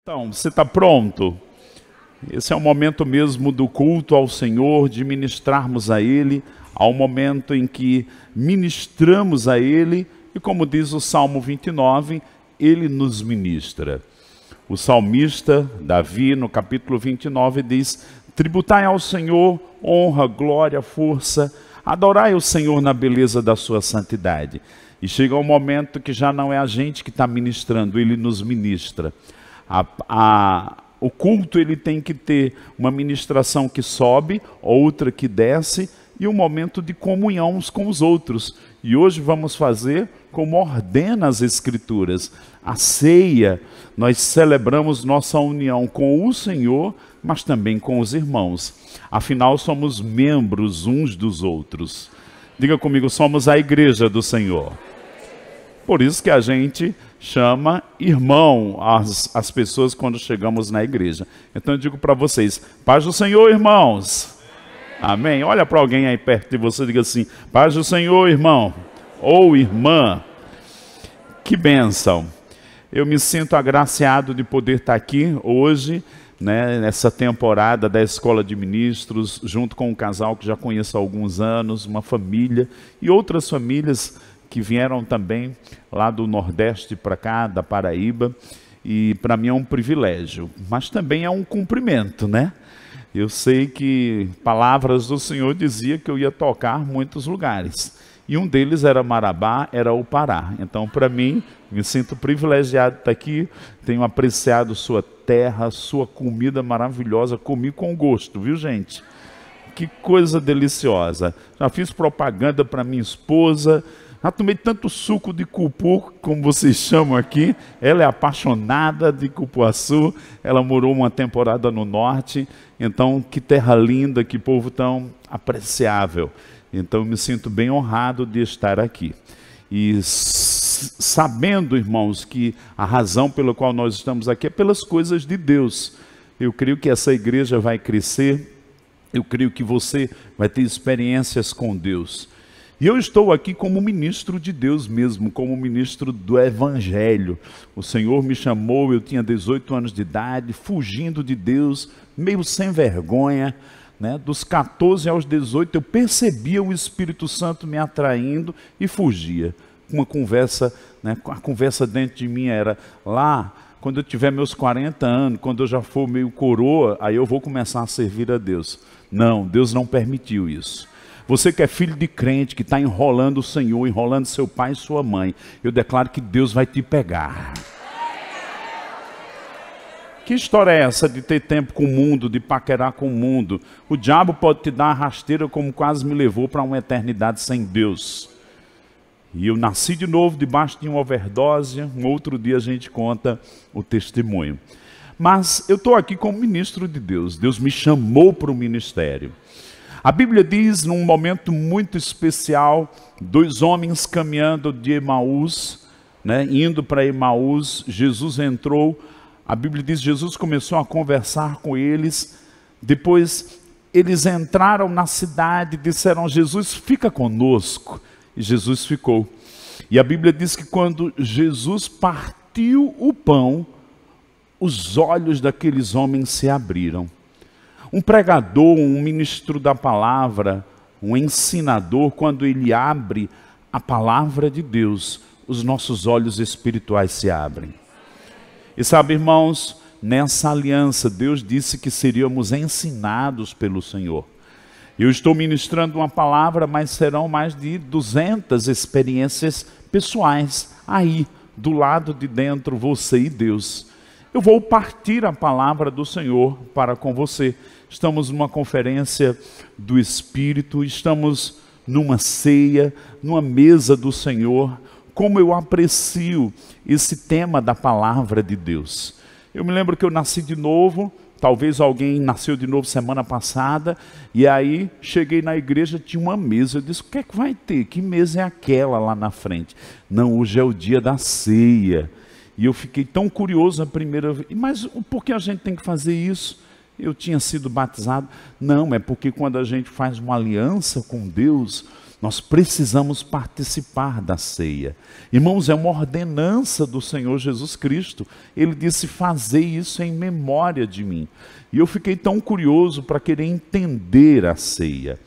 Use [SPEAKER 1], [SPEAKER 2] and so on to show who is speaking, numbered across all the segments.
[SPEAKER 1] Então, você está pronto? Esse é o momento mesmo do culto ao Senhor, de ministrarmos a Ele, ao momento em que ministramos a Ele, e como diz o Salmo 29, Ele nos ministra. O salmista Davi, no capítulo 29, diz: tributai ao Senhor honra, glória, força, adorai o Senhor na beleza da sua santidade. E chega um momento que já não é a gente que está ministrando, Ele nos ministra. O culto ele tem que ter uma ministração que sobe, outra que desce e um momento de comunhão uns com os outros. E hoje vamos fazer como ordena as Escrituras. A ceia, nós celebramos nossa união com o Senhor, mas também com os irmãos. Afinal, somos membros uns dos outros. Diga comigo, somos a igreja do Senhor. Por isso que a gente chama irmão as pessoas quando chegamos na igreja. Então eu digo para vocês, paz do Senhor, irmãos. Amém? Olha para alguém aí perto de você e diga assim, paz do Senhor, irmão. Ou irmã. Que bênção. Eu me sinto agraciado de poder estar aqui hoje, nessa temporada da Escola de Ministros, junto com um casal que já conheço há alguns anos, uma família e outras famílias que vieram também lá do Nordeste para cá, da Paraíba, e para mim é um privilégio, mas também é um cumprimento, né? Eu sei que palavras do Senhor dizia que eu ia tocar muitos lugares, e um deles era Marabá, era o Pará. Então, para mim, me sinto privilegiado de estar aqui, tenho apreciado sua terra, sua comida maravilhosa, comi com gosto, viu, gente? Que coisa deliciosa. Já fiz propaganda para minha esposa. Já tomei tanto suco de cupu, como vocês chamam aqui. Ela é apaixonada de cupuaçu. Ela morou uma temporada no norte. Então, que terra linda, que povo tão apreciável. Então, eu me sinto bem honrado de estar aqui. E sabendo, irmãos, que a razão pela qual nós estamos aqui é pelas coisas de Deus. Eu creio que essa igreja vai crescer. Eu creio que você vai ter experiências com Deus. E eu estou aqui como ministro de Deus mesmo, como ministro do Evangelho. O Senhor me chamou, eu tinha 18 anos de idade, fugindo de Deus, meio sem vergonha, Dos 14 aos 18 eu percebia o Espírito Santo me atraindo e fugia. Uma conversa, a conversa dentro de mim era, lá, quando eu tiver meus 40 anos, quando eu já for meio coroa, aí eu vou começar a servir a Deus. Não, Deus não permitiu isso. Você que é filho de crente, que está enrolando o Senhor, enrolando seu pai e sua mãe, eu declaro que Deus vai te pegar. Que história é essa de ter tempo com o mundo, de paquerar com o mundo? O diabo pode te dar uma rasteira como quase me levou para uma eternidade sem Deus. E eu nasci de novo debaixo de uma overdose, um outro dia a gente conta o testemunho. Mas eu estou aqui como ministro de Deus, Deus me chamou para o ministério. A Bíblia diz, num momento muito especial, dois homens caminhando de Emaús, indo para Emaús, Jesus entrou, a Bíblia diz, Jesus começou a conversar com eles, depois eles entraram na cidade, disseram, Jesus, fica conosco, e Jesus ficou. E a Bíblia diz que quando Jesus partiu o pão, os olhos daqueles homens se abriram. Um pregador, um ministro da palavra, um ensinador, quando ele abre a palavra de Deus, os nossos olhos espirituais se abrem. E sabe, irmãos, nessa aliança, Deus disse que seríamos ensinados pelo Senhor. Eu estou ministrando uma palavra, mas serão mais de 200 experiências pessoais, aí, do lado de dentro, você e Deus. Eu vou partir a palavra do Senhor para com você. Estamos numa conferência do Espírito, estamos numa ceia, numa mesa do Senhor. Como eu aprecio esse tema da palavra de Deus. Eu me lembro que eu nasci de novo, talvez alguém nasceu de novo semana passada, e aí cheguei na igreja, tinha uma mesa, eu disse, o que é que vai ter? Que mesa é aquela lá na frente? Não, hoje é o dia da ceia. E eu fiquei tão curioso a primeira vez, mas por que a gente tem que fazer isso? Eu tinha sido batizado. Não, é porque quando a gente faz uma aliança com Deus, Nós precisamos participar da ceia. Irmãos, é uma ordenança do Senhor Jesus Cristo. Ele disse: fazei isso em memória de mim. E eu fiquei tão curioso para querer entender a ceia.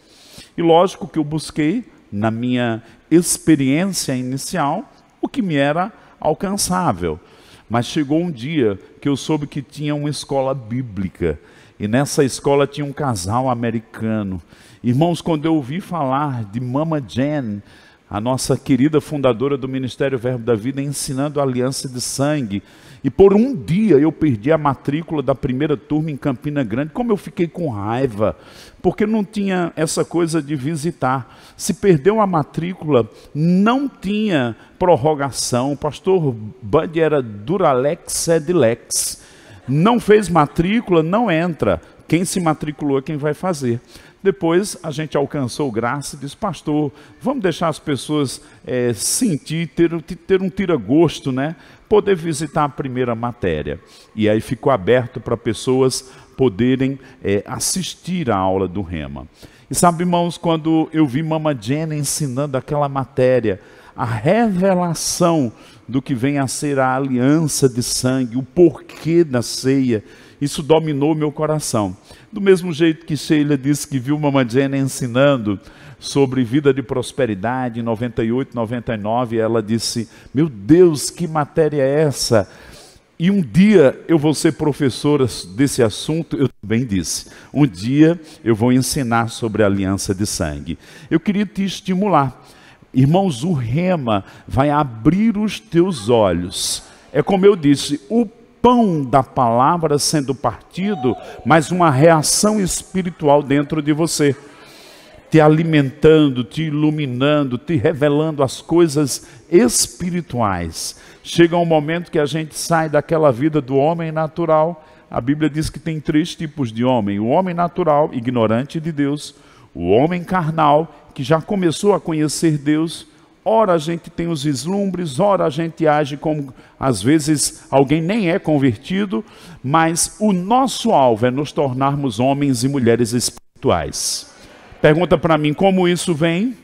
[SPEAKER 1] E lógico que eu busquei, na minha experiência inicial, o que me era alcançável. Mas chegou um dia que eu soube que tinha uma escola bíblica. E nessa escola tinha um casal americano. Irmãos, quando eu ouvi falar de Mama Jen, a nossa querida fundadora do Ministério Verbo da Vida, ensinando a aliança de sangue, e por um dia eu perdi a matrícula da primeira turma em Campina Grande. Como eu fiquei com raiva, porque não tinha essa coisa de visitar. Se perdeu a matrícula, não tinha prorrogação. O pastor Bud era Duralex sed lex. Não fez matrícula, não entra. Quem se matriculou é quem vai fazer. Depois a gente alcançou graça e disse: pastor, vamos deixar as pessoas sentir, ter um tira-gosto, né? Poder visitar a primeira matéria. E aí ficou aberto para pessoas poderem assistir à aula do Rema. E sabe, irmãos, quando eu vi Mama Jenny ensinando aquela matéria, a revelação do que vem a ser a aliança de sangue, o porquê da ceia, isso dominou meu coração. Do mesmo jeito que Sheila disse que viu Mama Jenny ensinando sobre vida de prosperidade, em 98, 99, ela disse: meu Deus, que matéria é essa? E um dia eu vou ser professora desse assunto. Eu também disse: um dia eu vou ensinar sobre a aliança de sangue. Eu queria te estimular. Irmãos, o Rema vai abrir os teus olhos. É como eu disse, o pão da palavra sendo partido, mas uma reação espiritual dentro de você, te alimentando, te iluminando, te revelando as coisas espirituais. Chega um momento que a gente sai daquela vida do homem natural. A Bíblia diz que tem 3 tipos de homem: o homem natural, ignorante de Deus; o homem carnal, que já começou a conhecer Deus. Ora a gente tem os vislumbres, ora a gente age como, às vezes, alguém nem é convertido, mas o nosso alvo é nos tornarmos homens e mulheres espirituais. Pergunta para mim, como isso vem?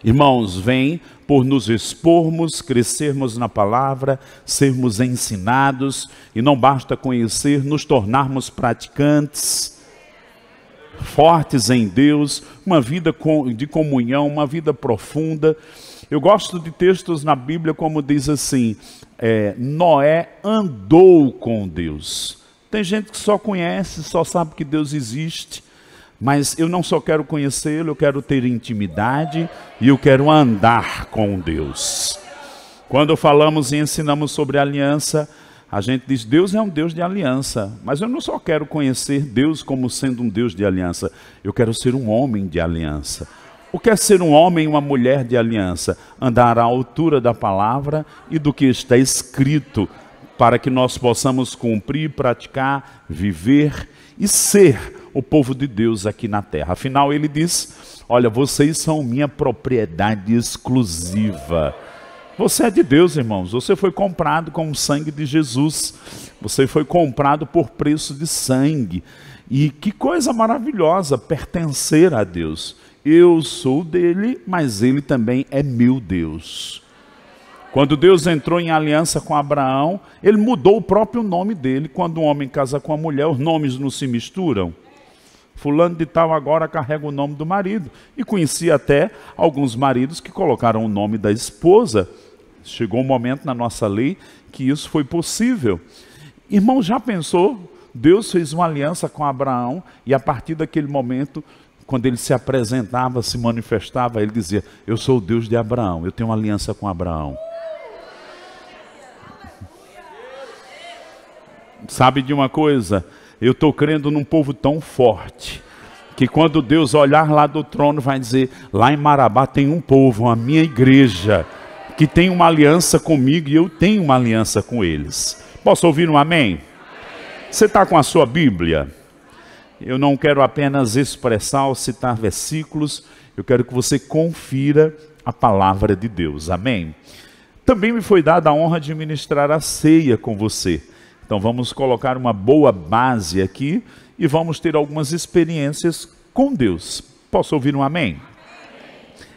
[SPEAKER 1] Irmãos, vem por nos expormos, crescermos na palavra, sermos ensinados, e não basta conhecer, nos tornarmos praticantes, fortes em Deus, uma vida de comunhão, uma vida profunda. Eu gosto de textos na Bíblia como diz assim, Noé andou com Deus. Tem gente que só conhece, só sabe que Deus existe, mas eu não só quero conhecê-lo, eu quero ter intimidade e eu quero andar com Deus. Quando falamos e ensinamos sobre aliança, a gente diz: Deus é um Deus de aliança, mas eu não só quero conhecer Deus como sendo um Deus de aliança, eu quero ser um homem de aliança. O que é ser um homem e uma mulher de aliança? Andar à altura da palavra e do que está escrito, para que nós possamos cumprir, praticar, viver e ser o povo de Deus aqui na terra. Afinal, ele diz: olha, vocês são minha propriedade exclusiva. Você é de Deus, irmãos. Você foi comprado com o sangue de Jesus. Você foi comprado por preço de sangue. E que coisa maravilhosa pertencer a Deus. Eu sou dele, mas ele também é meu Deus. Quando Deus entrou em aliança com Abraão, ele mudou o próprio nome dele. Quando um homem casa com a mulher, os nomes não se misturam. Fulano de tal agora carrega o nome do marido. E conheci até alguns maridos que colocaram o nome da esposa. Chegou um momento na nossa lei que isso foi possível. Irmão, já pensou? Deus fez uma aliança com Abraão e a partir daquele momento, quando ele se apresentava, se manifestava, ele dizia: eu sou o Deus de Abraão, eu tenho uma aliança com Abraão. Sabe de uma coisa? Eu estou crendo num povo tão forte, que quando Deus olhar lá do trono vai dizer: lá em Marabá tem um povo, a minha igreja, que tem uma aliança comigo e eu tenho uma aliança com eles. Posso ouvir um amém? Você está com a sua Bíblia? Eu não quero apenas expressar ou citar versículos, eu quero que você confira a palavra de Deus, amém? Também me foi dada a honra de ministrar a ceia com você. Então vamos colocar uma boa base aqui e vamos ter algumas experiências com Deus. Posso ouvir um amém?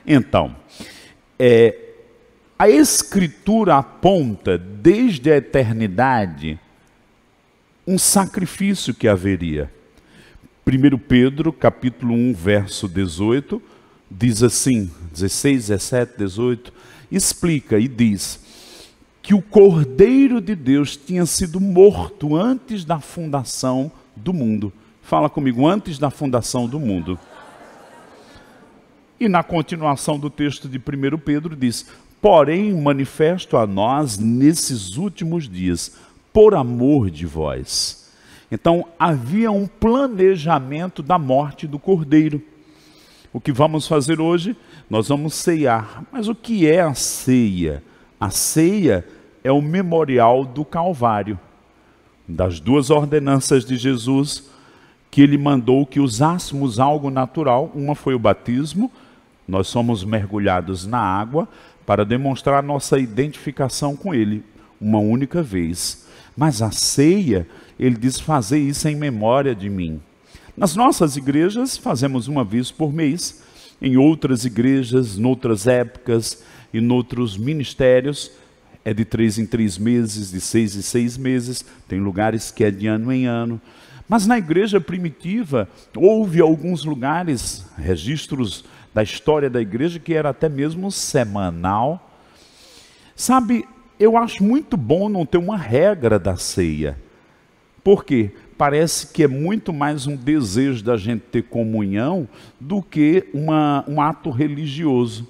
[SPEAKER 1] Então, a Escritura aponta desde a eternidade um sacrifício que haveria. 1 Pedro, capítulo 1, verso 18, diz assim, 16, 17, 18, explica e diz que o Cordeiro de Deus tinha sido morto antes da fundação do mundo. Fala comigo, antes da fundação do mundo. E na continuação do texto de 1 Pedro diz, porém manifesto a nós nesses últimos dias, por amor de vós. Então havia um planejamento da morte do Cordeiro. O que vamos fazer hoje? Nós vamos ceiar. Mas o que é a ceia? A ceia é o memorial do Calvário, das duas ordenanças de Jesus, que ele mandou que usássemos algo natural. Uma foi o batismo, nós somos mergulhados na água para demonstrar nossa identificação com ele, uma única vez. Mas a ceia, ele diz, fazer isso em memória de mim. Nas nossas igrejas fazemos uma vez por mês, em outras igrejas, noutras épocas e noutros ministérios, é de 3 em 3 meses, de 6 em 6 meses, tem lugares que é de ano em ano. Mas na igreja primitiva, houve alguns lugares, registros da história da igreja, que era até mesmo semanal. Sabe, eu acho muito bom não ter uma regra da ceia. Por quê? Parece que é muito mais um desejo da gente ter comunhão do que um ato religioso.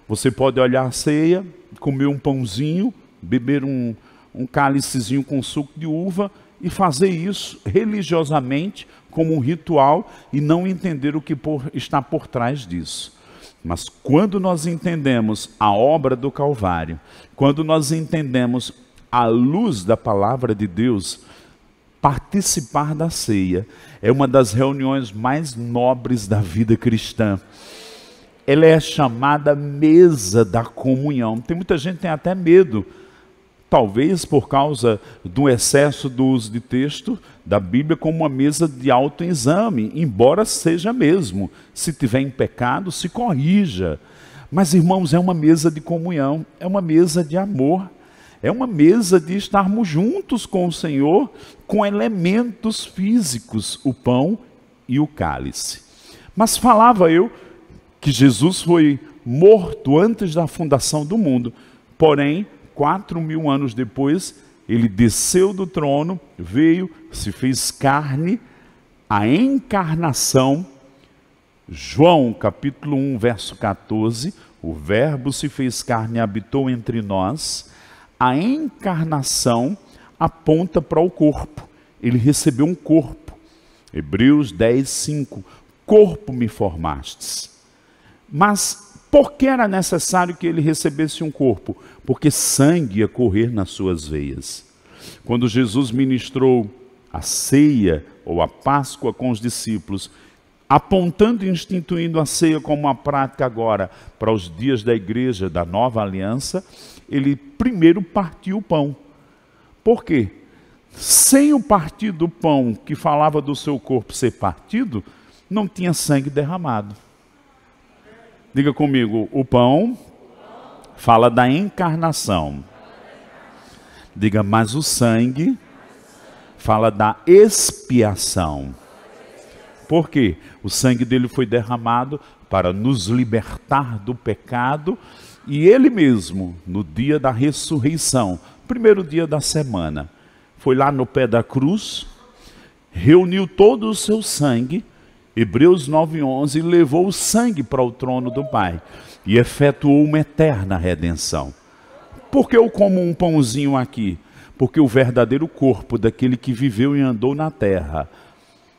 [SPEAKER 1] Você pode olhar a ceia, comer um pãozinho, beber um cálicezinho com suco de uva e fazer isso religiosamente como um ritual e não entender o que está por trás disso. Mas quando nós entendemos a obra do Calvário, quando nós entendemos a luz da palavra de Deus, participar da ceia é uma das reuniões mais nobres da vida cristã. Ela é chamada mesa da comunhão. Tem muita gente que tem até medo, talvez por causa do excesso do uso de texto da Bíblia como uma mesa de autoexame, embora seja mesmo. Se tiver em pecado, se corrija. Mas, irmãos, é uma mesa de comunhão, é uma mesa de amor, é uma mesa de estarmos juntos com o Senhor, com elementos físicos, o pão e o cálice. Mas falava eu que Jesus foi morto antes da fundação do mundo, porém, 4.000 anos depois, ele desceu do trono, veio, se fez carne, a encarnação. João capítulo 1, verso 14, o verbo se fez carne e habitou entre nós. A encarnação aponta para o corpo, ele recebeu um corpo. Hebreus 10, 5, corpo me formastes. Mas por que era necessário que ele recebesse um corpo? Porque sangue ia correr nas suas veias. Quando Jesus ministrou a ceia ou a Páscoa com os discípulos, apontando e instituindo a ceia como uma prática agora para os dias da igreja, da nova aliança, ele primeiro partiu o pão. Por quê? Sem o partir do pão, que falava do seu corpo ser partido, não tinha sangue derramado. Diga comigo, o pão fala da encarnação. Diga, mas o sangue fala da expiação. Por quê? O sangue dele foi derramado para nos libertar do pecado, e ele mesmo, no dia da ressurreição, primeiro dia da semana, foi lá no pé da cruz, reuniu todo o seu sangue, Hebreus 9:11, e levou o sangue para o trono do Pai, e efetuou uma eterna redenção. Por que eu como um pãozinho aqui? Porque o verdadeiro corpo daquele que viveu e andou na terra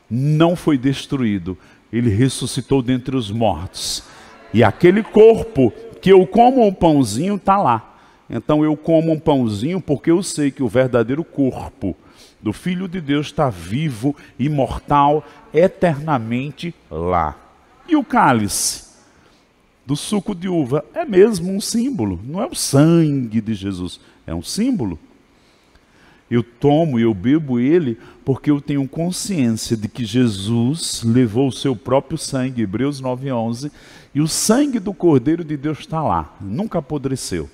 [SPEAKER 1] não foi destruído, ele ressuscitou dentre os mortos, e aquele corpo que eu como um pãozinho está lá. Então eu como um pãozinho porque eu sei que o verdadeiro corpo do Filho de Deus está vivo, imortal, eternamente lá. E o cálice do suco de uva é mesmo um símbolo, não é o sangue de Jesus, é um símbolo. Eu tomo e eu bebo ele porque eu tenho consciência de que Jesus levou o seu próprio sangue, Hebreus 9:11, e o sangue do Cordeiro de Deus está lá, nunca apodreceu.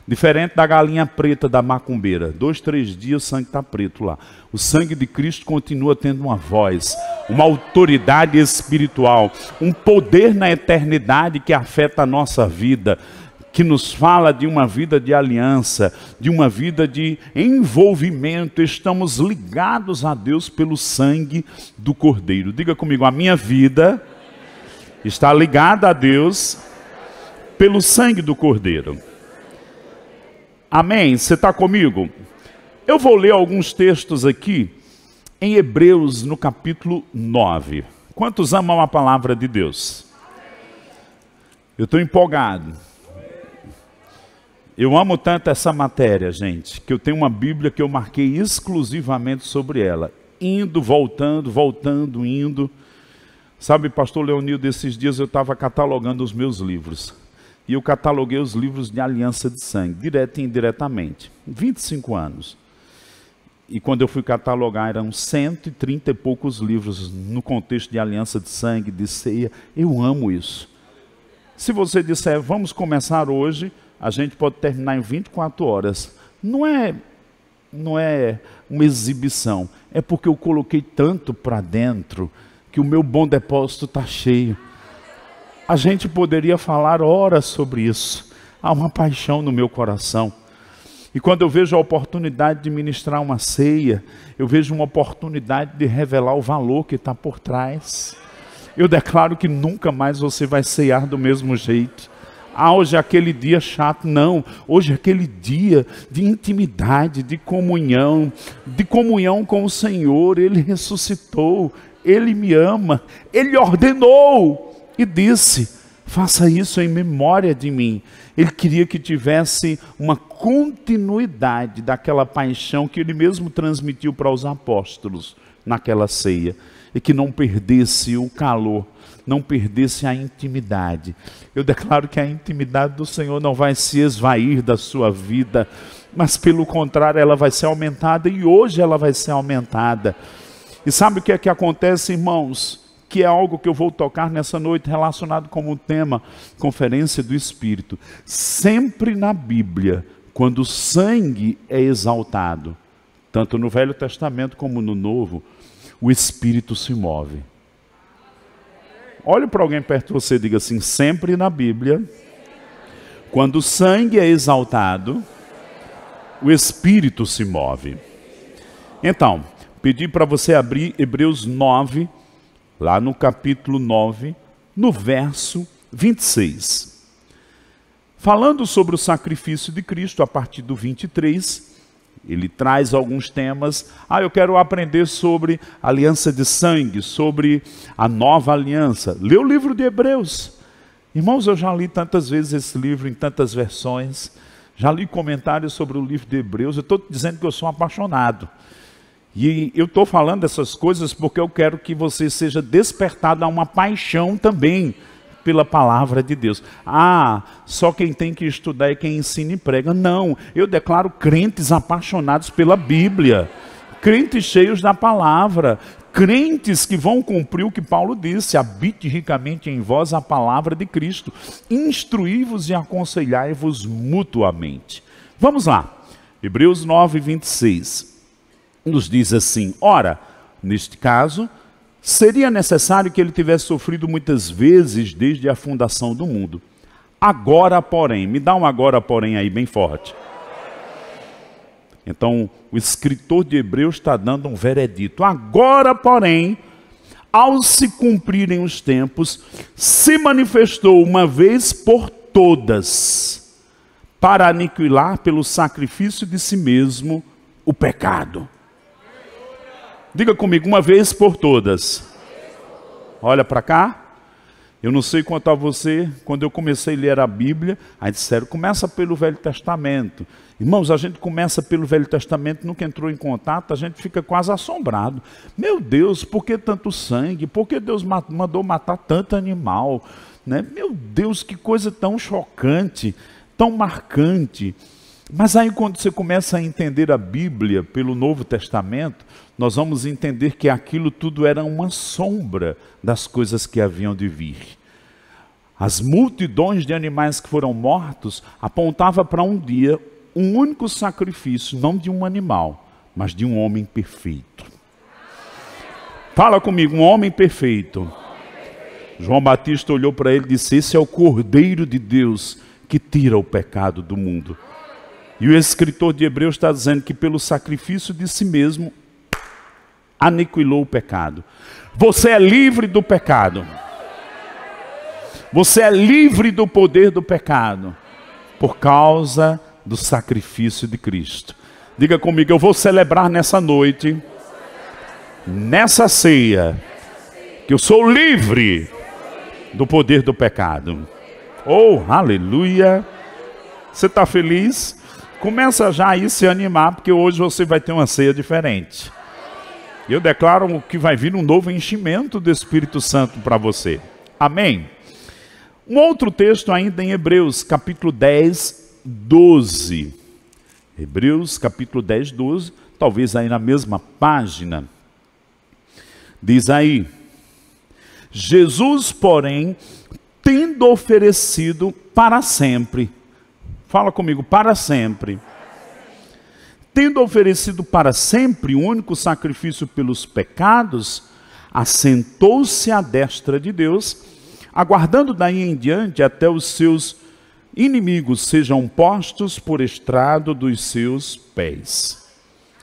[SPEAKER 1] Diferente da galinha preta da macumbeira, 2, 3 dias o sangue está preto lá. O sangue de Cristo continua tendo uma voz, uma autoridade espiritual, um poder na eternidade que afeta a nossa vida, que nos fala de uma vida de aliança, de uma vida de envolvimento. Estamos ligados a Deus pelo sangue do Cordeiro. Diga comigo, a minha vida está ligada a Deus pelo sangue do Cordeiro. Amém? Você está comigo? Eu vou ler alguns textos aqui em Hebreus, no capítulo 9. Quantos amam a palavra de Deus? Eu estou empolgado. Eu amo tanto essa matéria, gente, que eu tenho uma Bíblia que eu marquei exclusivamente sobre ela. Indo, voltando, indo. Sabe, pastor Leonildo, desses dias eu estava catalogando os meus livros. E eu cataloguei os livros de aliança de sangue, direto e indiretamente. 25 anos. E quando eu fui catalogar, eram 130 e poucos livros no contexto de aliança de sangue, de ceia. Eu amo isso. Se você disser, vamos começar hoje, a gente pode terminar em 24 horas. Não é uma exibição. É porque eu coloquei tanto para dentro que o meu bom depósito está cheio. A gente poderia falar horas sobre isso. Há uma paixão no meu coração. E quando eu vejo a oportunidade de ministrar uma ceia, eu vejo uma oportunidade de revelar o valor que está por trás. Eu declaro que nunca mais você vai ceiar do mesmo jeito. Ah, hoje é aquele dia chato. Não, hoje é aquele dia de intimidade, de comunhão com o Senhor. Ele ressuscitou, Ele me ama, Ele ordenou e disse, faça isso em memória de mim. Ele queria que tivesse uma continuidade daquela paixão que Ele mesmo transmitiu para os apóstolos naquela ceia. E que não perdesse o calor, não perdesse a intimidade. Eu declaro que a intimidade do Senhor não vai se esvair da sua vida, mas pelo contrário, ela vai ser aumentada, e hoje ela vai ser aumentada. E sabe o que é que acontece, irmãos? Que é algo que eu vou tocar nessa noite, relacionado com o tema Conferência do Espírito. Sempre na Bíblia, quando o sangue é exaltado, tanto no Velho Testamento como no Novo, o Espírito se move. Olhe para alguém perto de você e diga assim, sempre na Bíblia, quando o sangue é exaltado, o Espírito se move. Então, pedi para você abrir Hebreus 9, lá no capítulo 9, no verso 26. Falando sobre o sacrifício de Cristo, a partir do 23, ele traz alguns temas. Eu quero aprender sobre aliança de sangue, sobre a nova aliança. Lê o livro de Hebreus. Irmãos, eu já li tantas vezes esse livro em tantas versões. Já li comentários sobre o livro de Hebreus. Eu estou dizendo que eu sou apaixonado. E eu estou falando dessas coisas porque eu quero que você seja despertado a uma paixão também pela palavra de Deus. Só quem tem que estudar é quem ensina e prega. Não, eu declaro crentes apaixonados pela Bíblia, crentes cheios da palavra, crentes que vão cumprir o que Paulo disse, habite ricamente em vós a palavra de Cristo, instruí-vos e aconselhai-vos mutuamente. Vamos lá, Hebreus 9, 26, nos diz assim, ora, neste caso, seria necessário que ele tivesse sofrido muitas vezes desde a fundação do mundo. Agora, porém, me dá um agora, porém aí bem forte. Então, o escritor de Hebreus está dando um veredito. Agora, porém, ao se cumprirem os tempos, se manifestou uma vez por todas, para aniquilar pelo sacrifício de si mesmo o pecado. Diga comigo, uma vez por todas. Olha para cá. Eu não sei quanto a você, quando eu comecei a ler a Bíblia, aí disseram, começa pelo Velho Testamento. Irmãos, a gente começa pelo Velho Testamento, nunca entrou em contato, a gente fica quase assombrado. Meu Deus, por que tanto sangue? Por que Deus mandou matar tanto animal? Né? Meu Deus, que coisa tão chocante, tão marcante. Mas aí quando você começa a entender a Bíblia pelo Novo Testamento, nós vamos entender que aquilo tudo era uma sombra das coisas que haviam de vir. As multidões de animais que foram mortos apontavam para um dia, um único sacrifício, não de um animal, mas de um homem perfeito. Fala comigo, um homem perfeito. João Batista olhou para ele e disse: esse é o Cordeiro de Deus que tira o pecado do mundo. E o escritor de Hebreus está dizendo que pelo sacrifício de si mesmo, aniquilou o pecado. Você é livre do pecado. Você é livre do poder do pecado, por causa do sacrifício de Cristo. Diga comigo, eu vou celebrar nessa noite, nessa ceia, que eu sou livre do poder do pecado. Oh, aleluia! Você está feliz? Começa já a se animar, porque hoje você vai ter uma ceia diferente. Eu declaro que vai vir um novo enchimento do Espírito Santo para você. Amém? Um outro texto ainda em Hebreus, capítulo 10, 12. Hebreus, capítulo 10, 12, talvez aí na mesma página. Diz aí: Jesus, porém, tendo oferecido para sempre. Fala comigo, para sempre. Tendo oferecido para sempre o único sacrifício pelos pecados, assentou-se à destra de Deus, aguardando daí em diante até os seus inimigos sejam postos por estrado dos seus pés.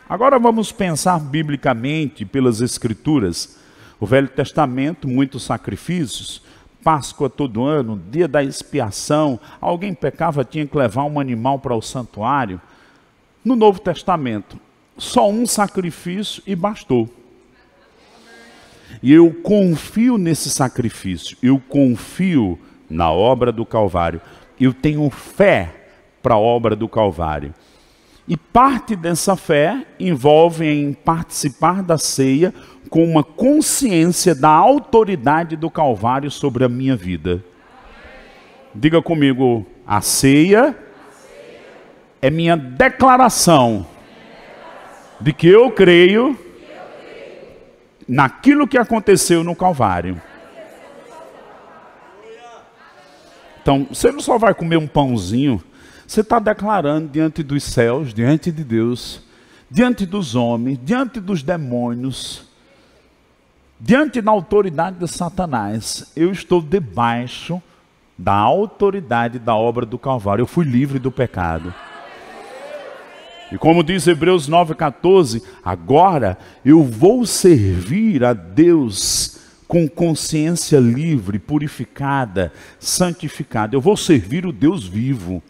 [SPEAKER 1] Agora vamos pensar biblicamente pelas Escrituras. O Velho Testamento, muitos sacrifícios, Páscoa todo ano, dia da expiação, alguém pecava, tinha que levar um animal para o santuário. No Novo Testamento, só um sacrifício e bastou. E eu confio nesse sacrifício, eu confio na obra do Calvário, eu tenho fé para a obra do Calvário. E parte dessa fé envolve em participar da ceia com uma consciência da autoridade do Calvário sobre a minha vida. Diga comigo, a ceia é minha declaração de que eu creio naquilo que aconteceu no Calvário. Então, você não só vai comer um pãozinho, você está declarando diante dos céus, diante de Deus, diante dos homens, diante dos demônios, diante da autoridade de Satanás, eu estou debaixo da autoridade da obra do Calvário. Eu fui livre do pecado. E como diz Hebreus 9,14, agora eu vou servir a Deus com consciência livre, purificada, santificada. Eu vou servir o Deus vivo.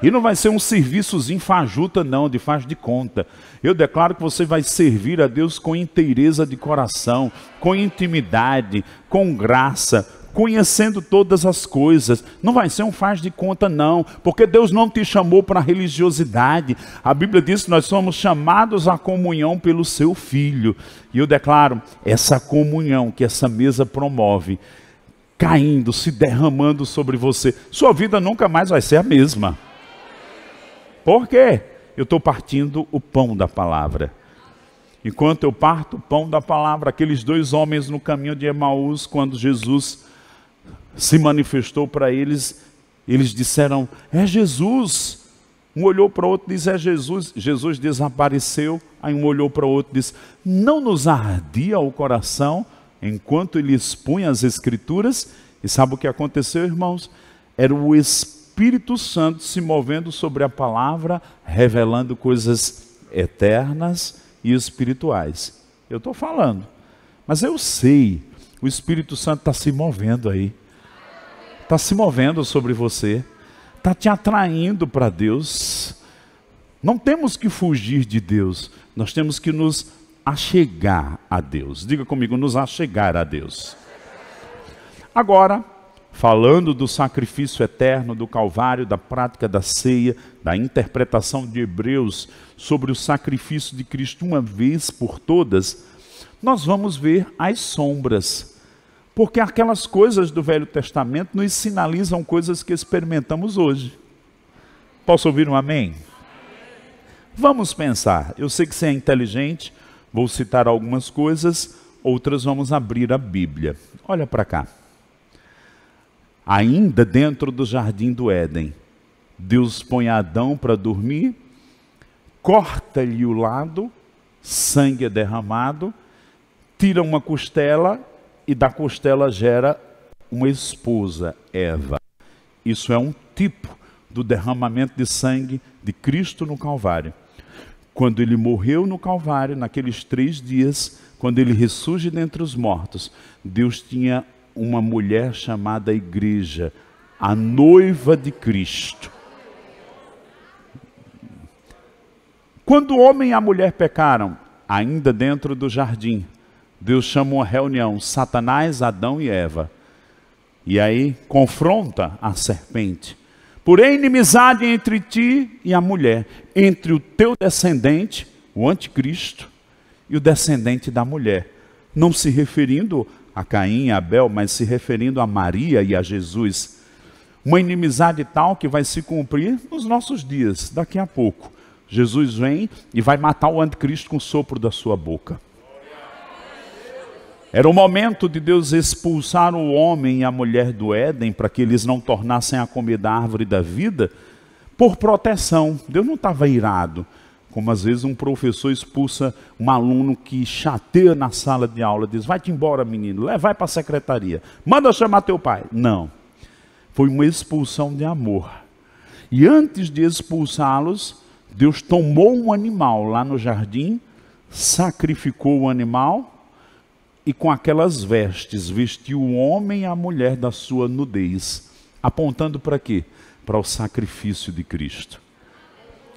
[SPEAKER 1] E não vai ser um serviçozinho fajuta não, de faz de conta. Eu declaro que você vai servir a Deus com inteireza de coração, com intimidade, com graça, conhecendo todas as coisas. Não vai ser um faz de conta não, porque Deus não te chamou para religiosidade. A Bíblia diz que nós somos chamados à comunhão pelo seu Filho. E eu declaro, essa comunhão que essa mesa promove, caindo, se derramando sobre você, sua vida nunca mais vai ser a mesma. Por quê? Eu estou partindo o pão da palavra. Enquanto eu parto o pão da palavra, aqueles dois homens no caminho de Emaús, quando Jesus se manifestou para eles, eles disseram, é Jesus. Um olhou para o outro e disse, é Jesus. Jesus desapareceu, aí um olhou para o outro e disse, não nos ardia o coração enquanto ele expunha as Escrituras? E sabe o que aconteceu, irmãos? Era o Espírito Santo se movendo sobre a palavra, revelando coisas eternas e espirituais. Eu estou falando, mas eu sei, o Espírito Santo está se movendo aí. Está se movendo sobre você, está te atraindo para Deus. Não temos que fugir de Deus, nós temos que nos achegar a Deus. Diga comigo, nos achegar a Deus. Agora, falando do sacrifício eterno do Calvário, da prática da ceia, da interpretação de Hebreus sobre o sacrifício de Cristo uma vez por todas, nós vamos ver as sombras. Porque aquelas coisas do Velho Testamento nos sinalizam coisas que experimentamos hoje. Posso ouvir um amém? Vamos pensar. Eu sei que você é inteligente, vou citar algumas coisas, outras vamos abrir a Bíblia. Olha para cá. Ainda dentro do jardim do Éden, Deus põe Adão para dormir, corta-lhe o lado, sangue é derramado, tira uma costela e da costela gera uma esposa, Eva. Isso é um tipo do derramamento de sangue de Cristo no Calvário. Quando ele morreu no Calvário, naqueles 3 dias, quando ele ressurge dentre os mortos, Deus tinha uma mulher chamada Igreja, a noiva de Cristo. Quando o homem e a mulher pecaram, ainda dentro do jardim, Deus chama uma reunião, Satanás, Adão e Eva. E aí confronta a serpente. Porém, inimizade entre ti e a mulher, entre o teu descendente, o anticristo, e o descendente da mulher. Não se referindo a Caim e a Abel, mas se referindo a Maria e a Jesus. Uma inimizade tal que vai se cumprir nos nossos dias, daqui a pouco. Jesus vem e vai matar o anticristo com o sopro da sua boca. Era o momento de Deus expulsar o homem e a mulher do Éden para que eles não tornassem a comer da árvore da vida por proteção. Deus não estava irado, como às vezes um professor expulsa um aluno que chateia na sala de aula, diz, vai-te embora menino, vai para a secretaria, manda chamar teu pai. Não, foi uma expulsão de amor. E antes de expulsá-los, Deus tomou um animal lá no jardim, sacrificou o animal, e com aquelas vestes, vestiu o homem e a mulher da sua nudez. Apontando para quê? Para o sacrifício de Cristo.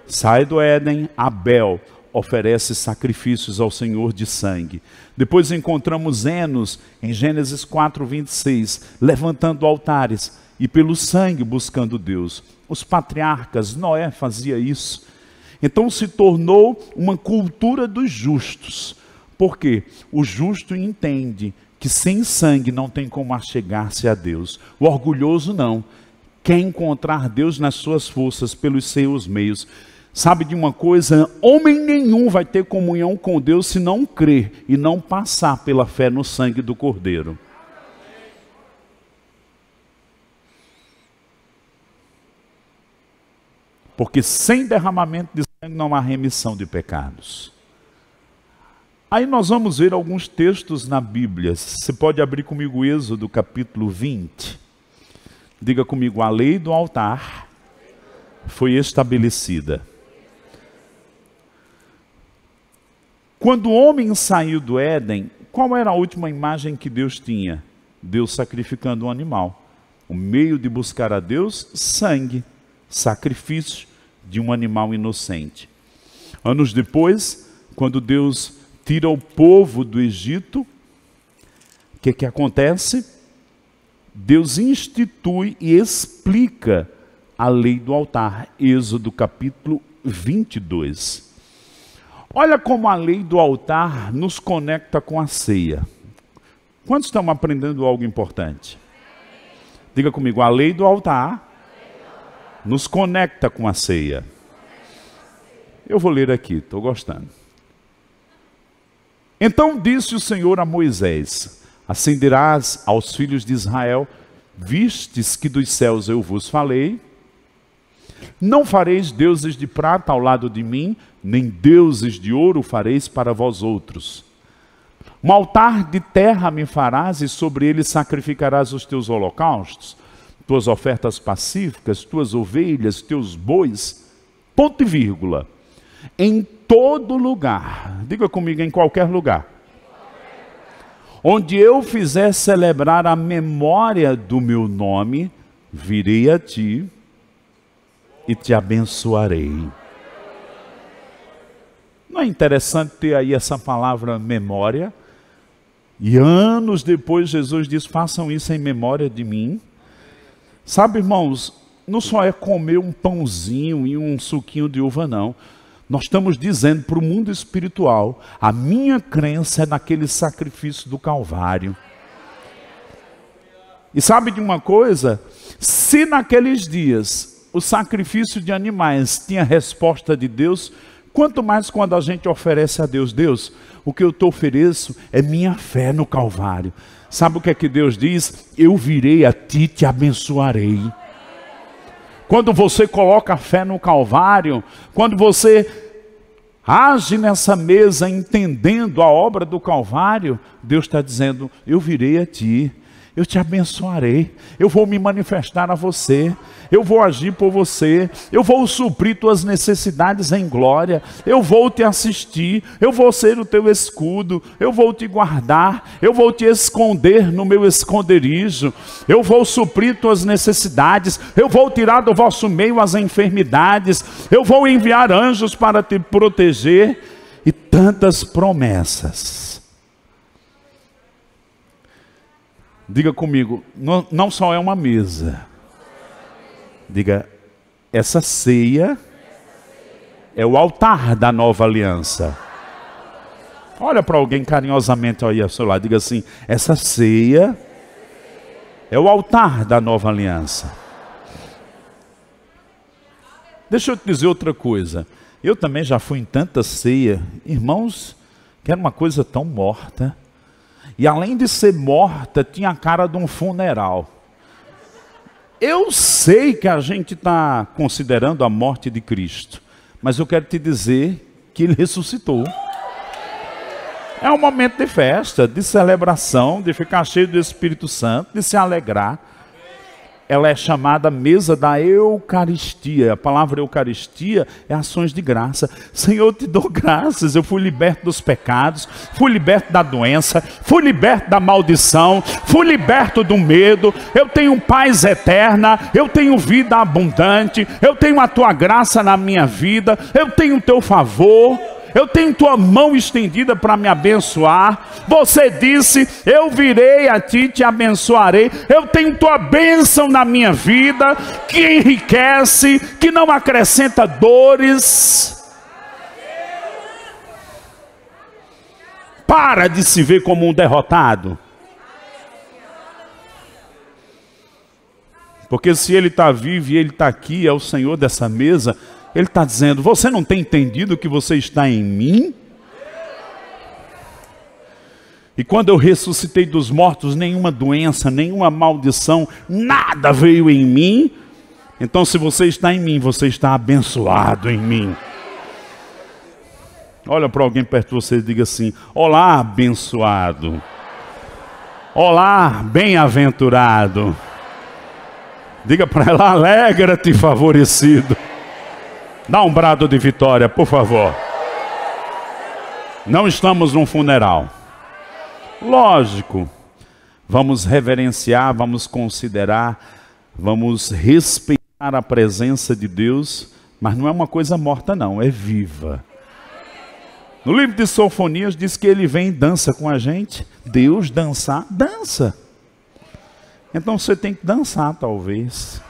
[SPEAKER 1] Sai do Éden, Abel oferece sacrifícios ao Senhor de sangue. Depois encontramos Enos, em Gênesis 4:26, levantando altares e pelo sangue buscando Deus. Os patriarcas, Noé fazia isso. Então se tornou uma cultura dos justos. Porque o justo entende que sem sangue não tem como achegar-se a Deus. O orgulhoso não. Quer encontrar Deus nas suas forças, pelos seus meios. Sabe de uma coisa? Homem nenhum vai ter comunhão com Deus se não crer e não passar pela fé no sangue do Cordeiro. Porque sem derramamento de sangue não há remissão de pecados. Aí nós vamos ver alguns textos na Bíblia. Você pode abrir comigo Êxodo capítulo 20. Diga comigo, a lei do altar foi estabelecida. Quando o homem saiu do Éden, qual era a última imagem que Deus tinha? Deus sacrificando um animal. O meio de buscar a Deus, sangue, sacrifício de um animal inocente. Anos depois, quando Deus tira o povo do Egito, o que acontece? Deus institui e explica a lei do altar. Êxodo capítulo 22. Olha como a lei do altar nos conecta com a ceia. Quantos estão aprendendo algo importante? Diga comigo, a lei do altar nos conecta com a ceia. Eu vou ler aqui, estou gostando. Então disse o Senhor a Moisés, acenderás aos filhos de Israel, vistes que dos céus eu vos falei, não fareis deuses de prata ao lado de mim, nem deuses de ouro fareis para vós outros. Um altar de terra me farás e sobre ele sacrificarás os teus holocaustos, tuas ofertas pacíficas, tuas ovelhas, teus bois, ponto e vírgula. Em todo lugar, diga comigo, em qualquer lugar, onde eu fizer celebrar a memória do meu nome, virei a ti e te abençoarei. Não é interessante ter aí essa palavra memória? E anos depois Jesus diz, façam isso em memória de mim. Sabe, irmãos, não só é comer um pãozinho e um suquinho de uva, não. Nós estamos dizendo para o mundo espiritual, a minha crença é naquele sacrifício do Calvário. E sabe de uma coisa? Se naqueles dias o sacrifício de animais tinha resposta de Deus, Quanto mais quando a gente oferece a Deus, Deus, o que eu te ofereço é minha fé no Calvário. Sabe o que é que Deus diz? Eu virei a ti e te abençoarei. Quando você coloca a fé no Calvário, quando você age nessa mesa entendendo a obra do Calvário, Deus está dizendo, eu virei a ti, eu te abençoarei, eu vou me manifestar a você, eu vou agir por você, eu vou suprir tuas necessidades em glória, eu vou te assistir, eu vou ser o teu escudo, eu vou te guardar, eu vou te esconder no meu esconderijo, eu vou suprir tuas necessidades, eu vou tirar do vosso meio as enfermidades, eu vou enviar anjos para te proteger, e tantas promessas. Diga comigo, não só é uma mesa. Diga, essa ceia é o altar da nova aliança. Olha para alguém carinhosamente aí ao seu lado, diga assim, essa ceia é o altar da nova aliança. Deixa eu te dizer outra coisa. Eu também já fui em tanta ceia, irmãos, que era uma coisa tão morta. E além de ser morta, tinha a cara de um funeral. Eu sei que a gente está considerando a morte de Cristo, mas eu quero te dizer que Ele ressuscitou. É um momento de festa, de celebração, de ficar cheio do Espírito Santo, de se alegrar. Ela é chamada mesa da Eucaristia. A palavra Eucaristia é ações de graça. Senhor, eu te dou graças. Eu fui liberto dos pecados, fui liberto da doença, fui liberto da maldição, fui liberto do medo. Eu tenho paz eterna, eu tenho vida abundante, eu tenho a tua graça na minha vida, eu tenho o teu favor. Eu tenho tua mão estendida para me abençoar. Você disse, eu virei a ti e te abençoarei. Eu tenho tua bênção na minha vida, que enriquece, que não acrescenta dores. Para de se ver como um derrotado. Porque se Ele está vivo e Ele está aqui, é o Senhor dessa mesa, Ele está dizendo, você não tem entendido que você está em mim? E quando eu ressuscitei dos mortos, nenhuma doença, nenhuma maldição, nada veio em mim. Então se você está em mim, você está abençoado em mim. Olha para alguém perto de você e diga assim, olá abençoado. Olá bem-aventurado. Diga para ela, alegra-te favorecido. Dá um brado de vitória, por favor. Não estamos num funeral. Lógico, vamos reverenciar, vamos considerar, vamos respeitar a presença de Deus, mas não é uma coisa morta não, é viva. No livro de Sofonias diz que Ele vem e dança com a gente. Deus dançar, dança. Então você tem que dançar talvez.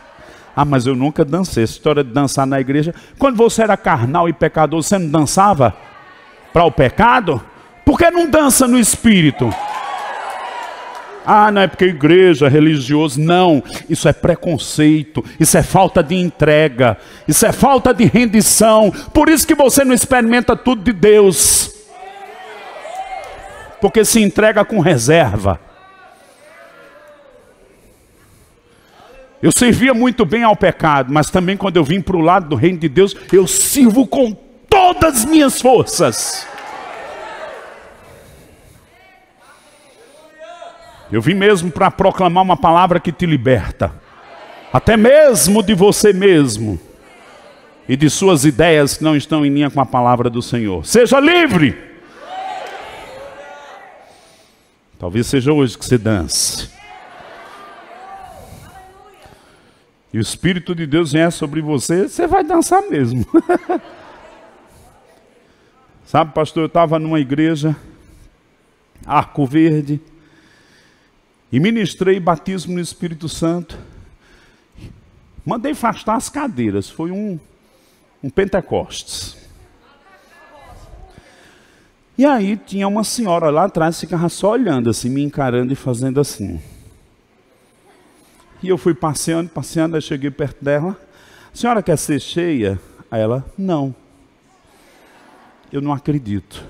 [SPEAKER 1] Ah, mas eu nunca dancei. Essa história de dançar na igreja. Quando você era carnal e pecador, você não dançava para o pecado? Por que não dança no espírito? Ah, não é porque igreja, religioso. Não, isso é preconceito. Isso é falta de entrega. Isso é falta de rendição. Por isso que você não experimenta tudo de Deus. Porque se entrega com reserva. Eu servia muito bem ao pecado, mas também quando eu vim para o lado do reino de Deus, eu sirvo com todas as minhas forças. Eu vim mesmo para proclamar uma palavra que te liberta, até mesmo de você mesmo, e de suas ideias que não estão em linha com a palavra do Senhor. Seja livre! Talvez seja hoje que você dance. E o Espírito de Deus vier sobre você, você vai dançar mesmo. Sabe, pastor, eu estava numa igreja, Arco Verde, e ministrei batismo no Espírito Santo. Mandei afastar as cadeiras, foi um Pentecostes. E aí tinha uma senhora lá atrás, ficava só olhando assim, me encarando e fazendo assim. E eu fui passeando, aí cheguei perto dela. A senhora quer ser cheia? Aí ela, não. eu não acredito.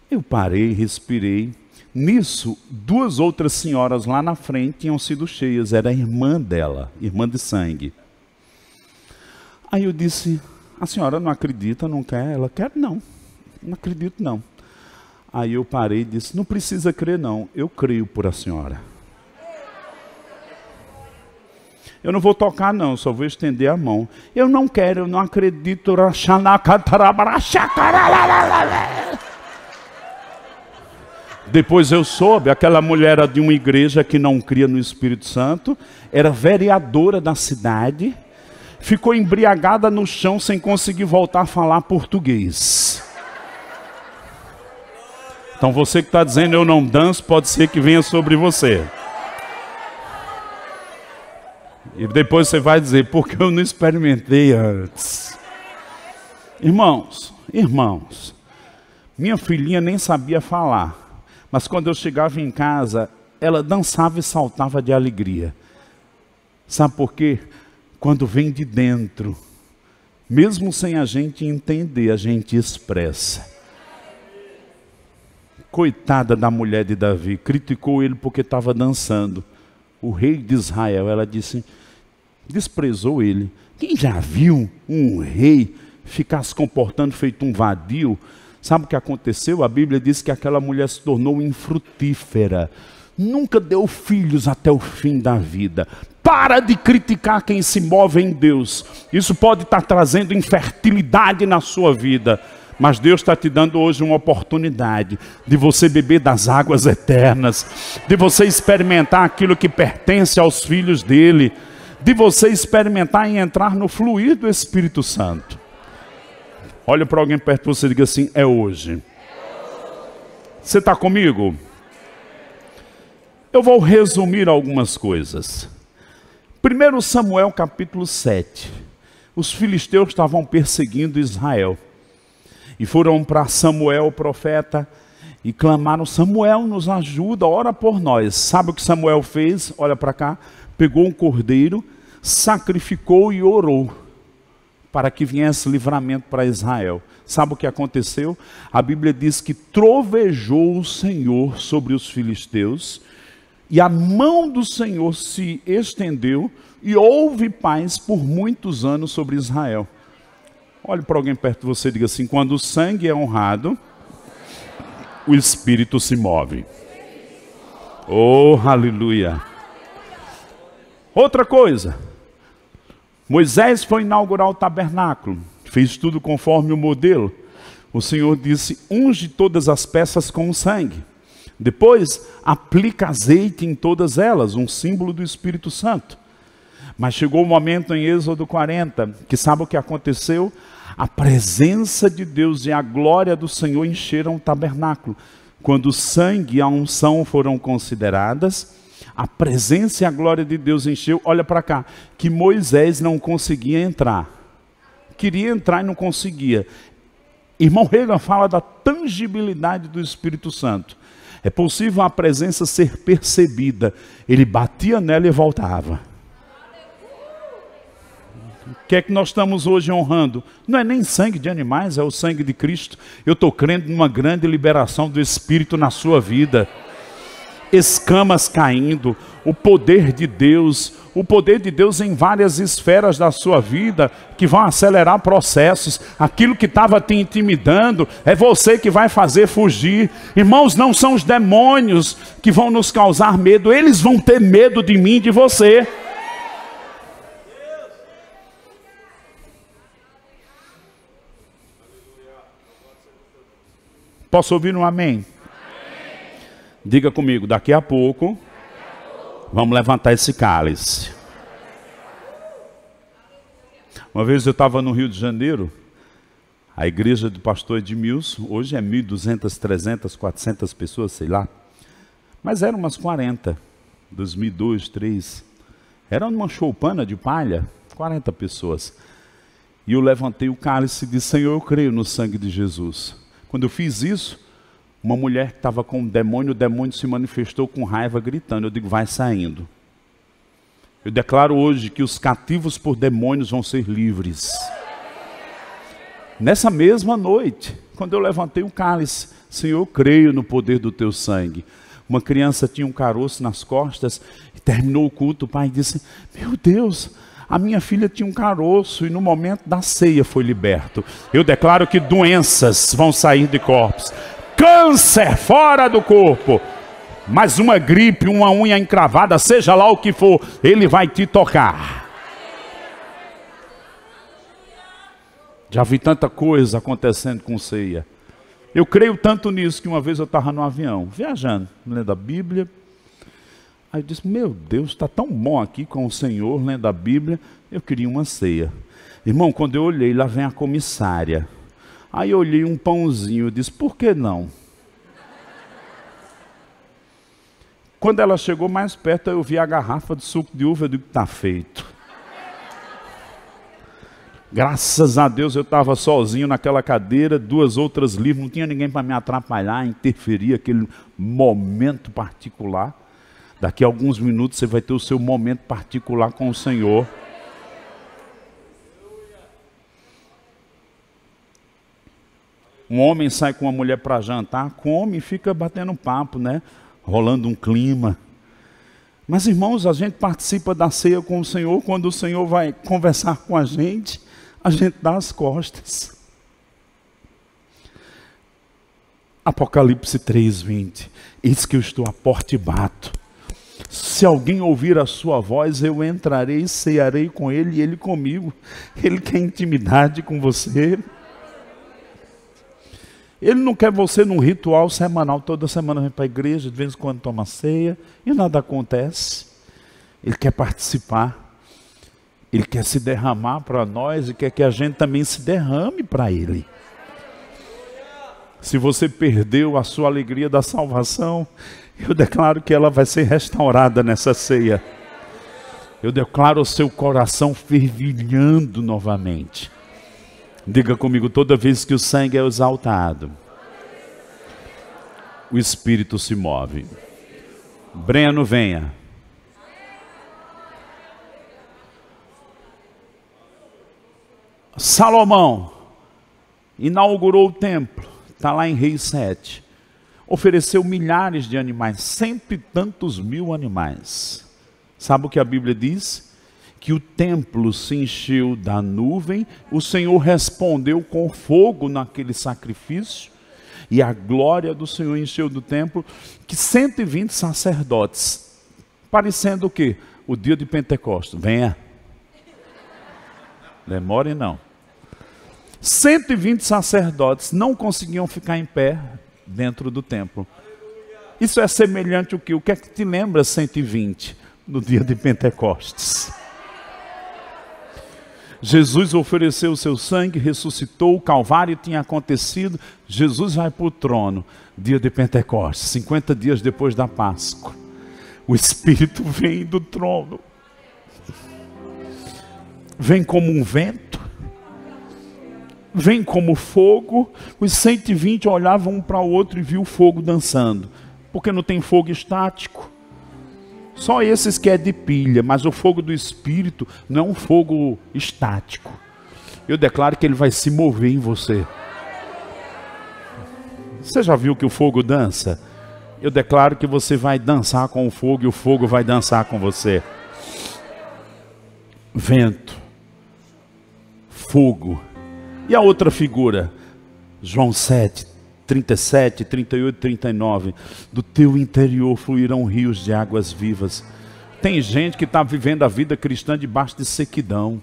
[SPEAKER 1] Eu parei, respirei. Nisso, 2 outras senhoras lá na frente tinham sido cheias. Era a irmã dela, irmã de sangue. Aí eu disse, a senhora não acredita, não quer? Ela, quer não, não acredito não. Aí eu parei e disse, não precisa crer não, eu creio por a senhora. Eu não vou tocar não, só vou estender a mão. Eu não quero, eu não acredito. Depois eu soube, aquela mulher era de uma igreja que não cria no Espírito Santo, era vereadora da cidade, ficou embriagada no chão sem conseguir voltar a falar português. Então você que está dizendo eu não danço, pode ser que venha sobre você. E depois você vai dizer, porque eu não experimentei antes. Irmãos, minha filhinha nem sabia falar. Mas quando eu chegava em casa, ela dançava e saltava de alegria. Sabe por quê? Quando vem de dentro, mesmo sem a gente entender, a gente expressa. Coitada da mulher de Davi, criticou ele porque estava dançando. O rei de Israel, ela disse, desprezou ele. Quem já viu um rei ficar se comportando feito um vadio? Sabe o que aconteceu? A Bíblia diz que aquela mulher se tornou infrutífera. Nunca deu filhos até o fim da vida. Para de criticar quem se move em Deus. Isso pode estar trazendo infertilidade na sua vida. Mas Deus está te dando hoje uma oportunidade de você beber das águas eternas, de você experimentar aquilo que pertence aos filhos dele, de você experimentar e entrar no fluir do Espírito Santo. Olha para alguém perto de você e diga assim, é hoje. Você está comigo? Eu vou resumir algumas coisas. 1 Samuel capítulo 7. Os filisteus estavam perseguindo Israel. E foram para Samuel, o profeta, e clamaram, Samuel nos ajuda, ora por nós. Sabe o que Samuel fez? Olha para cá. Pegou um cordeiro, sacrificou e orou para que viesse livramento para Israel. Sabe o que aconteceu? A Bíblia diz que trovejou o Senhor sobre os filisteus, e a mão do Senhor se estendeu, e houve paz por muitos anos sobre Israel. Olhe para alguém perto de você e diga assim, quando o sangue é honrado, o Espírito se move. Oh, aleluia. Outra coisa, Moisés foi inaugurar o tabernáculo, fez tudo conforme o modelo. O Senhor disse, unge todas as peças com o sangue. Depois, aplica azeite em todas elas, um símbolo do Espírito Santo. Mas chegou o momento em Êxodo 40, que sabe o que aconteceu? A presença de Deus e a glória do Senhor encheram o tabernáculo. Quando o sangue e a unção foram consideradas, a presença e a glória de Deus encheu. Olha para cá, que Moisés não conseguia entrar. Queria entrar e não conseguia. Irmão Reagan fala da tangibilidade do Espírito Santo. É possível a presença ser percebida. Ele batia nela e voltava. O que é que nós estamos hoje honrando? Não é nem sangue de animais, é o sangue de Cristo. Eu estou crendo numa grande liberação do Espírito na sua vida. Escamas caindo, o poder de Deus em várias esferas da sua vida, que vão acelerar processos. Aquilo que estava te intimidando, é você que vai fazer fugir. Irmãos, não são os demônios que vão nos causar medo, eles vão ter medo de mim e de você. Posso ouvir um amém? Diga comigo, daqui a pouco, vamos levantar esse cálice. Uma vez eu estava no Rio de Janeiro, a igreja do pastor Edmilson, hoje é 1.200, 300, 400 pessoas, sei lá. Mas eram umas 40, 2002, 2003. Era uma choupana de palha, 40 pessoas. E eu levantei o cálice e disse, Senhor, eu creio no sangue de Jesus. Quando eu fiz isso, uma mulher que estava com o demônio se manifestou com raiva, gritando. Eu digo, vai saindo. Eu declaro hoje que os cativos por demônios vão ser livres. Nessa mesma noite, quando eu levantei o cálice, Senhor, eu creio no poder do teu sangue. Uma criança tinha um caroço nas costas, e terminou o culto, o pai disse, meu Deus, a minha filha tinha um caroço, e no momento da ceia foi liberto. Eu declaro que doenças vão sair de corpos, câncer fora do corpo, mas uma gripe, uma unha encravada, seja lá o que for, ele vai te tocar. Já vi tanta coisa acontecendo com ceia. Eu creio tanto nisso que uma vez eu estava no avião, viajando, lendo a Bíblia. Aí eu disse, meu Deus, está tão bom aqui com o Senhor, lendo a Bíblia. Eu queria uma ceia. Irmão, quando eu olhei, lá vem a comissária. Aí eu olhei um pãozinho, eu disse, por que não? Quando ela chegou mais perto, eu vi a garrafa de suco de uva, eu digo, está feito. Graças a Deus eu estava sozinho naquela cadeira, 2 outras livres, não tinha ninguém para me atrapalhar, interferir, aquele momento particular. Daqui a alguns minutos você vai ter o seu momento particular com o Senhor. Um homem sai com uma mulher para jantar, come e fica batendo papo, né? Rolando um clima. Mas irmãos, a gente participa da ceia com o Senhor, quando o Senhor vai conversar com a gente dá as costas. Apocalipse 3:20. Eis que eu estou à porta e bato. Se alguém ouvir a sua voz, eu entrarei, cearei com ele e ele comigo. Ele quer intimidade com você. Ele não quer você num ritual semanal, toda semana vem para a igreja, de vez em quando toma ceia, e nada acontece. Ele quer participar. Ele quer se derramar para nós e quer que a gente também se derrame para Ele. Se você perdeu a sua alegria da salvação, eu declaro que ela vai ser restaurada nessa ceia. Eu declaro o seu coração fervilhando novamente. Diga comigo, toda vez que o sangue é exaltado, o Espírito se move. Breno, venha. Salomão inaugurou o templo, está lá em Reis 7. Ofereceu milhares de animais, 100 e tantos mil animais. Sabe o que a Bíblia diz? Que o templo se encheu da nuvem, o Senhor respondeu com fogo naquele sacrifício, e a glória do Senhor encheu do templo, que 120 sacerdotes, parecendo o quê? O dia de Pentecostes. Venha. Demore não. 120 sacerdotes não conseguiam ficar em pé dentro do templo. Isso é semelhante ao quê? O que é que te lembra 120 no dia de Pentecostes? Jesus ofereceu o seu sangue, ressuscitou, o Calvário tinha acontecido, Jesus vai para o trono, dia de Pentecostes, 50 dias depois da Páscoa. O Espírito vem do trono, vem como um vento, vem como fogo. Os 120 olhavam um para o outro e viu o fogo dançando, porque não tem fogo estático. Só esses que é de pilha, mas o fogo do Espírito não é um fogo estático. Eu declaro que ele vai se mover em você. Você já viu que o fogo dança? Eu declaro que você vai dançar com o fogo e o fogo vai dançar com você. Vento, fogo. E a outra figura? João 7. 37, 38, 39, do teu interior fluirão rios de águas vivas. Tem gente que está vivendo a vida cristã debaixo de sequidão.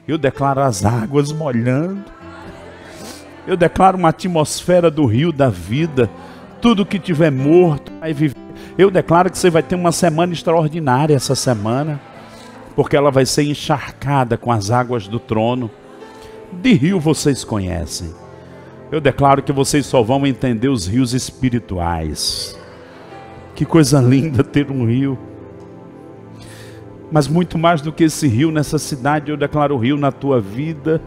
[SPEAKER 1] Eu declaro as águas molhando. Eu declaro uma atmosfera do rio da vida. Tudo que tiver morto vai viver. Eu declaro que você vai ter uma semana extraordinária essa semana, porque ela vai ser encharcada com as águas do trono. De rio vocês conhecem. Eu declaro que vocês só vão entender os rios espirituais. Que coisa linda ter um rio. Mas muito mais do que esse rio nessa cidade, eu declaro o rio na tua vida,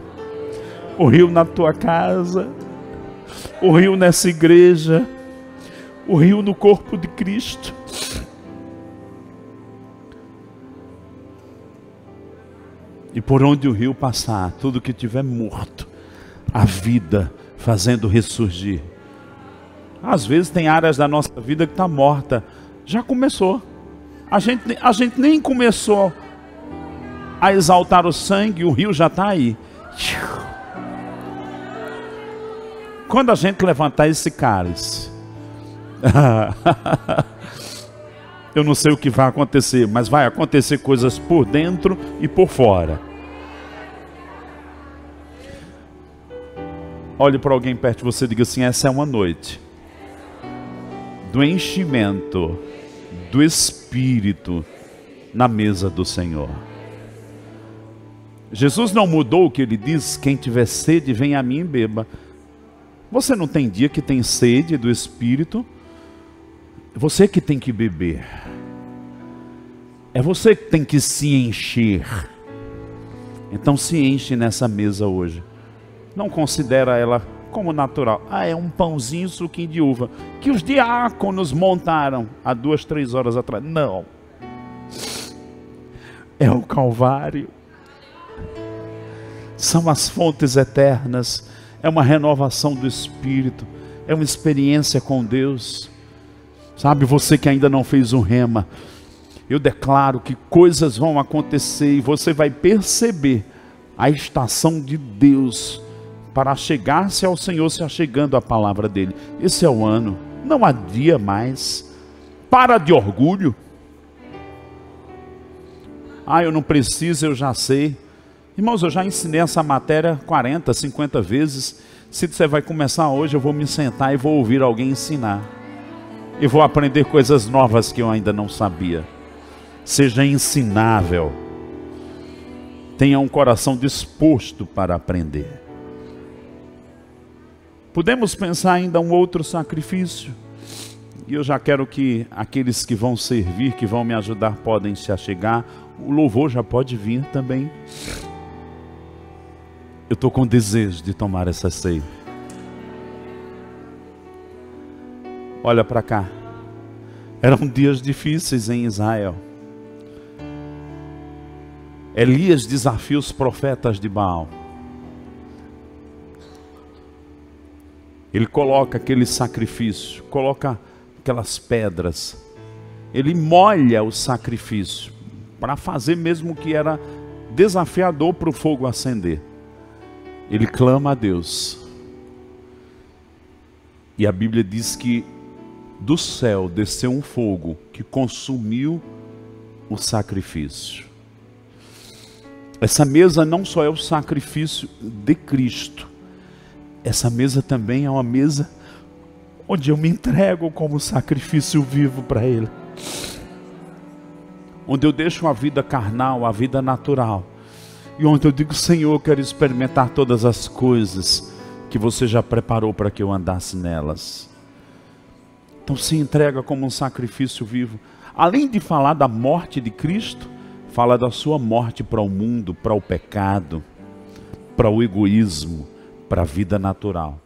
[SPEAKER 1] o rio na tua casa, o rio nessa igreja, o rio no corpo de Cristo. E por onde o rio passar, tudo que tiver morto, a vida fazendo ressurgir. Às vezes tem áreas da nossa vida que está morta. Já começou. A gente nem começou a exaltar o sangue, o rio já está aí. Quando a gente levantar esse cálice, eu não sei o que vai acontecer, mas vai acontecer coisas por dentro e por fora. Olhe para alguém perto de você e diga assim: essa é uma noite do enchimento do Espírito na mesa do Senhor. Jesus não mudou o que ele diz: quem tiver sede, venha a mim e beba. Você não tem dia que tem sede do Espírito? Você que tem que beber. É você que tem que se encher. Então se enche nessa mesa hoje. Não considera ela como natural. Ah, é um pãozinho, suquinho de uva, que os diáconos montaram há 2, 3 horas atrás. Não. É o Calvário. São as fontes eternas. É uma renovação do Espírito. É uma experiência com Deus. Sabe, você que ainda não fez um rema, eu declaro que coisas vão acontecer e você vai perceber a estação de Deus para chegar-se ao Senhor, se achegando à palavra dele. Esse é o ano, não há dia mais. Para de orgulho. Ah, eu não preciso, eu já sei. Irmãos, eu já ensinei essa matéria 40, 50 vezes. Se você vai começar hoje, eu vou me sentar e vou ouvir alguém ensinar. E vou aprender coisas novas que eu ainda não sabia. Seja ensinável. Tenha um coração disposto para aprender. Podemos pensar ainda um outro sacrifício. E eu já quero que aqueles que vão servir, que vão me ajudar, podem se achegar. O louvor já pode vir também. Eu estou com desejo de tomar essa ceia. Olha para cá. Eram dias difíceis em Israel. Elias desafia os profetas de Baal. Ele coloca aquele sacrifício, coloca aquelas pedras. Ele molha o sacrifício para fazer mesmo que era desafiador para o fogo acender. Ele clama a Deus. E a Bíblia diz que do céu desceu um fogo que consumiu o sacrifício. Essa mesa não só é o sacrifício de Cristo. Essa mesa também é uma mesa onde eu me entrego como sacrifício vivo para Ele. Onde eu deixo a vida carnal, a vida natural. E onde eu digo: Senhor, eu quero experimentar todas as coisas que você já preparou para que eu andasse nelas. Então se entrega como um sacrifício vivo. Além de falar da morte de Cristo, fala da sua morte para o mundo, para o pecado, para o egoísmo, para a vida natural.